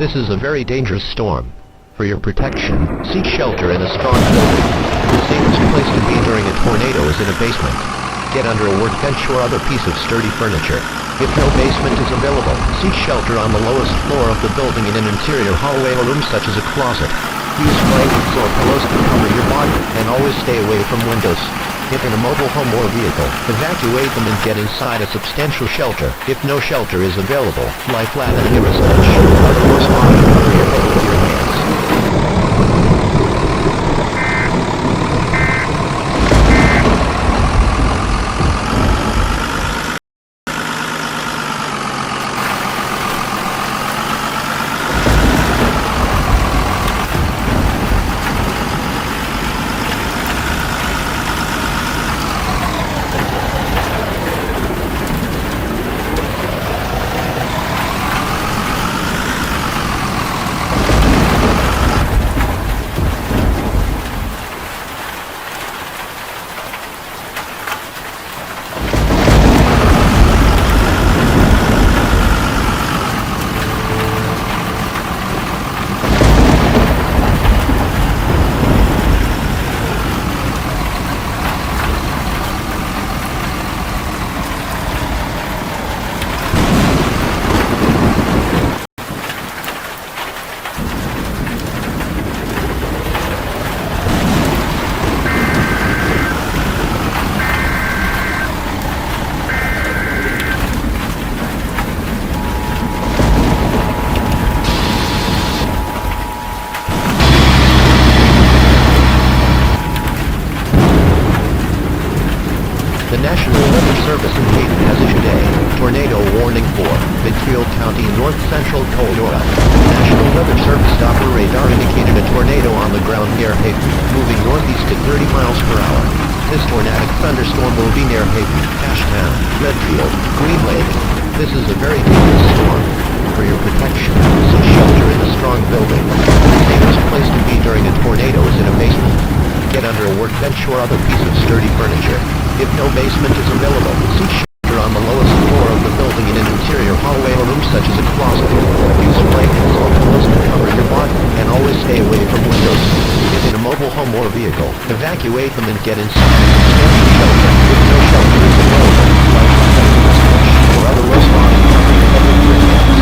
This is a very dangerous storm. For your protection, seek shelter in a strong building. The safest place to be during a tornado is in a basement. Get under a workbench or other piece of sturdy furniture. If no basement is available, seek shelter on the lowest floor of the building in an interior hallway or room such as a closet. Use blankets or pillows to cover your body, and always stay away from windows. If in a mobile home or vehicle, evacuate them and get inside a substantial shelter. If no shelter is available, lie flat and near a ledge. Otherwise, cover your head with your hands. The National Weather Service in Hayden has issued a tornado warning for Midfield County, north central Colorado. The National Weather Service Doppler radar indicated a tornado on the ground near Hayden, moving northeast at 30 miles per hour. This tornadic thunderstorm will be near Hayden, Ashtown, Redfield, Green Lake. This is a very dangerous storm. For your protection, seek shelter in a strong building. The safest place to be during a tornado is in a basement. Get under a workbench or other piece of sturdy furniture. If no basement is available, seek shelter on the lowest floor of the building in an interior hallway or room such as a closet. Use blankets or pillows to cover your body, and always stay away from windows. If in a mobile home or vehicle, evacuate them and get inside a substantial shelter. If no shelter is available, lie flat on a bench or otherwise cover your head with your hands.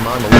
on the